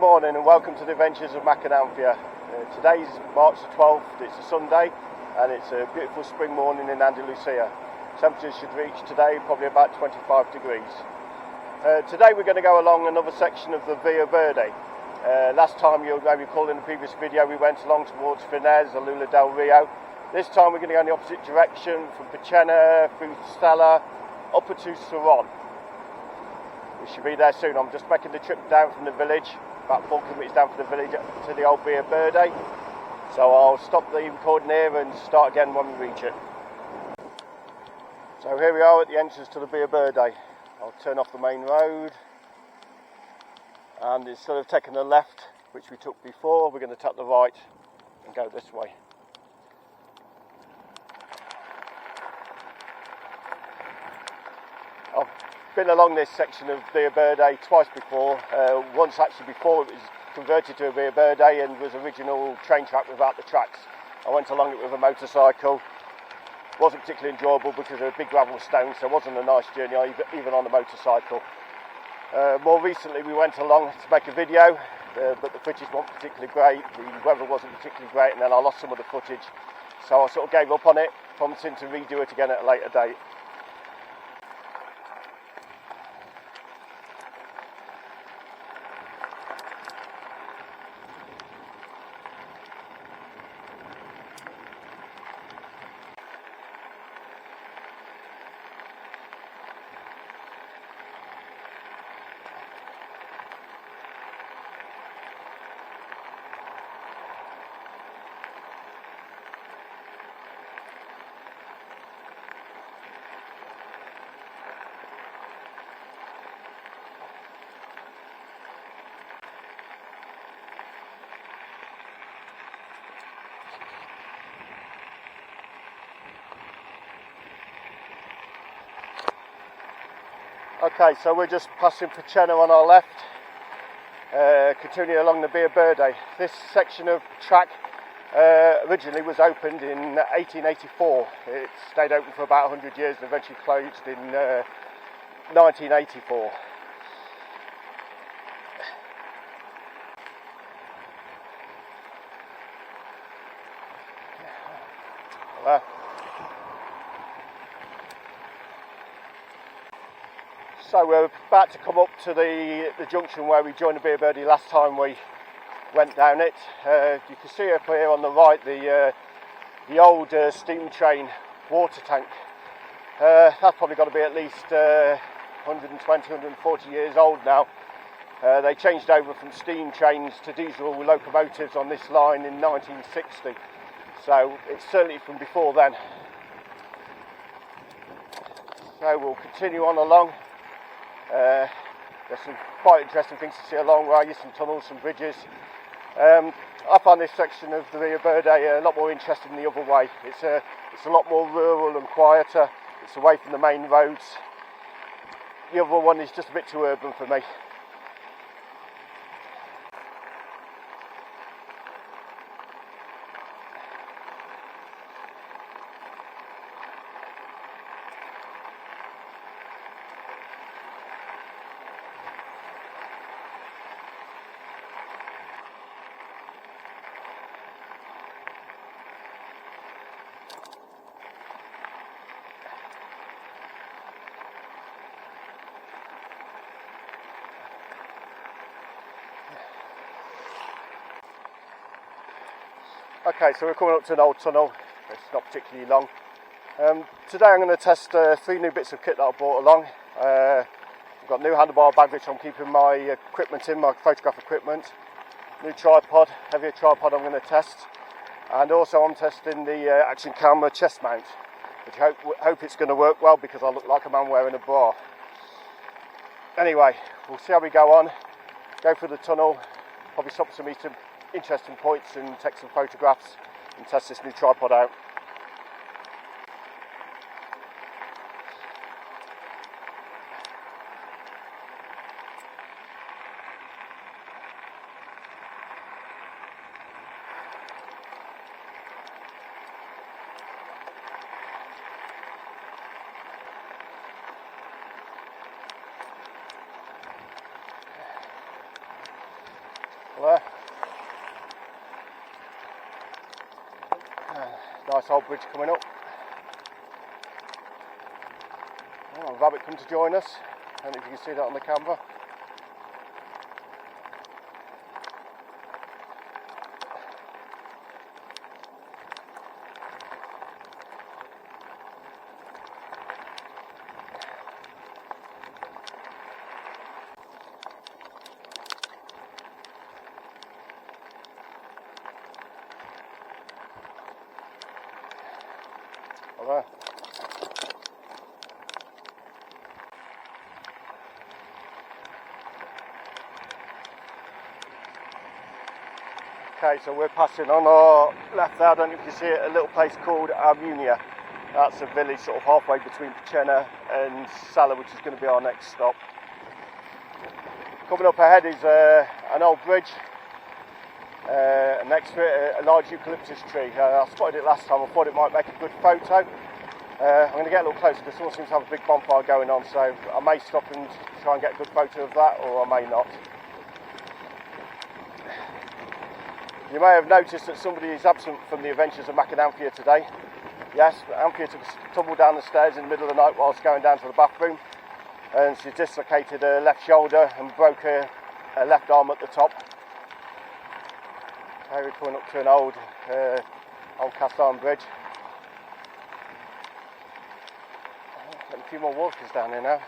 morning and welcome to the Adventures of Macananthia. Today's March the 12th, it's a Sunday and it's a beautiful spring morning in Andalusia. Temperatures should reach today probably about 25 degrees. Today we're going to go along another section of the Via Verde. Last time, you'll maybe recall in the previous video, we went along towards Finez, Alula del Rio. This time we're going to go in the opposite direction from Pachena, through Stella, up to Saron. We should be there soon. I'm just making the trip down from the village, about 4 kilometres down from the village to the old Via Verde. So I'll stop the recording here and start again when we reach it. So here we are at the entrance to the Via Verde. I'll turn off the main road. And instead of taking the left, which we took before, we're going to take the right and go this way. I've been along this section of Via Verde twice before. Once actually before it was converted to a Via Verde and was original train track without the tracks. I went along it with a motorcycle. Wasn't particularly enjoyable because there were big gravel stones, so it wasn't a nice journey even on a motorcycle. More recently we went along to make a video, but the footage wasn't particularly great, the weather wasn't particularly great, and then I lost some of the footage. So I sort of gave up on it, promising to redo it again at a later date. Okay, so we're just passing Pachena on our left, continuing along the Via Verde. This section of track originally was opened in 1884. It stayed open for about 100 years and eventually closed in 1984. So we're about to come up to the junction where we joined the Via Verde last time we went down it. You can see up here on the right the old steam train water tank. That's probably got to be at least 120, 140 years old now. They changed over from steam trains to diesel locomotives on this line in 1960. So it's certainly from before then. So we'll continue on along. There's some quite interesting things to see along the way, some tunnels, some bridges. I find this section of the Via Verde a lot more interesting than the other way. It's a lot more rural and quieter. It's away from the main roads. The other one is just a bit too urban for me. Okay, so we're coming up to an old tunnel. It's not particularly long. Today I'm going to test 3 new bits of kit that I brought along. I've got a new handlebar bag which I'm keeping my equipment in, my photograph equipment. New tripod, heavier tripod I'm going to test. And also I'm testing the action camera chest mount, which I hope it's going to work well because I look like a man wearing a bra. Anyway, we'll see how we go on. Go through the tunnel, probably stop some interesting points and take some photographs and test this new tripod out. There. Nice old bridge coming up. Oh, rabbit come to join us. I don't know if you can see that on the camera. Oh, there. Okay, so we're passing on our left there. I don't know if you can see it, a little place called Armunia. That's a village sort of halfway between Picena and Sala, which is going to be our next stop. Coming up ahead is an old bridge. Next to it, a large eucalyptus tree. I spotted it last time. I thought it might make a good photo. I'm going to get a little closer because someone seems to have a big bonfire going on, so I may stop and try and get a good photo of that, or I may not. You may have noticed that somebody is absent from the adventures of Anthea today. Yes, Anthea took a tumble down the stairs in the middle of the night whilst going down to the bathroom, and she dislocated her left shoulder and broke her left arm at the top. Okay, we're coming up to an old cast iron bridge. Getting a few more walkers down here now.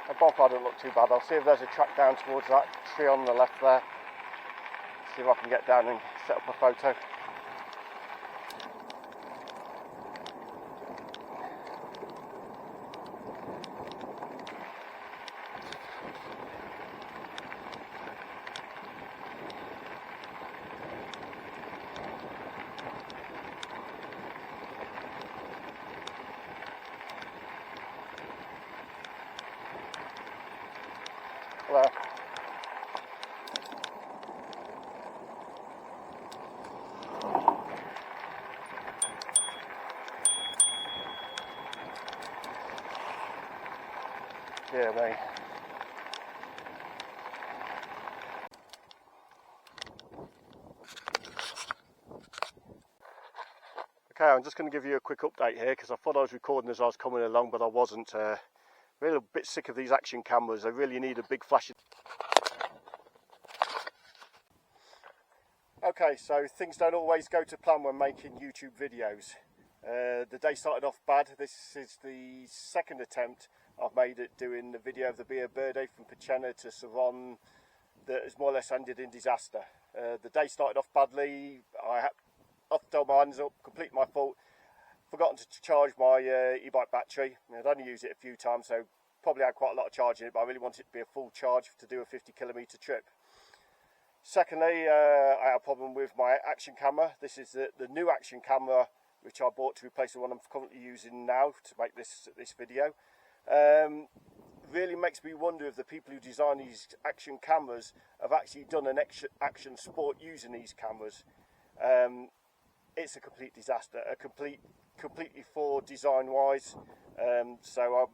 The bonfire doesn't look too bad. I'll see if there's a track down towards that tree on the left there. See if I can get down and set up a photo. Hello. Yeah, mate. Okay, I'm just going to give you a quick update here because I thought I was recording as I was coming along, but I wasn't. Really a bit sick of these action cameras. I really need a big flash. Okay, so things don't always go to plan when making YouTube videos. The day started off bad. This is the second attempt I've made at doing the video of the Beer Birthday from Picena to Saron that has more or less ended in disaster. The day started off badly. I had to my hands up, completely my fault. Forgotten to charge my e-bike battery. I'd only used it a few times, so probably had quite a lot of charge in it, but I really wanted it to be a full charge to do a 50-kilometre trip. Secondly, I had a problem with my action camera. This is the new action camera which I bought to replace the one I'm currently using now to make this video. Really makes me wonder if the people who design these action cameras have actually done an action sport using these cameras. It's a complete disaster, completely flawed design-wise. So I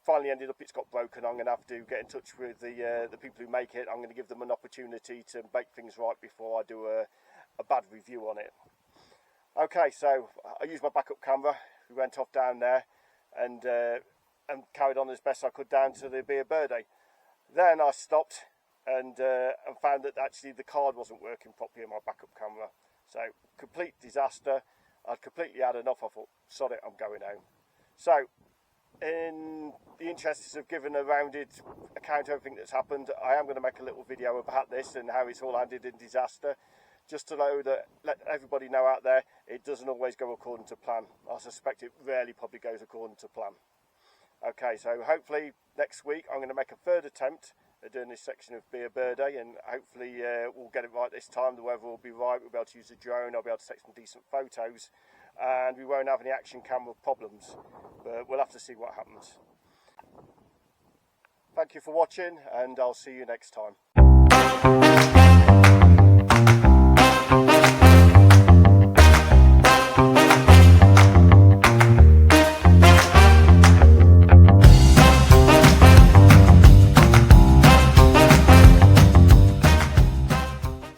finally ended up, it's got broken. I'm going to have to get in touch with the people who make it. I'm going to give them an opportunity to make things right before I do a bad review on it. Okay, so I used my backup camera. We went off down there and carried on as best I could down to the Beer Birthday. Then I stopped and found that actually the card wasn't working properly in my backup camera. So complete disaster. I'd completely had enough. I thought, sod it, I'm going home. So in the interest of giving a rounded account of everything that's happened, I am going to make a little video about this and how it's all ended in disaster, just to know that, let everybody know out there, it doesn't always go according to plan. I suspect it rarely probably goes according to plan. Okay, so hopefully next week I'm going to make a third attempt at doing this section of Beer Birthday, and hopefully we'll get it right this time. The weather will be right, we'll be able to use the drone, I'll be able to take some decent photos, and we won't have any action camera problems, but we'll have to see what happens. Thank you for watching, and I'll see you next time.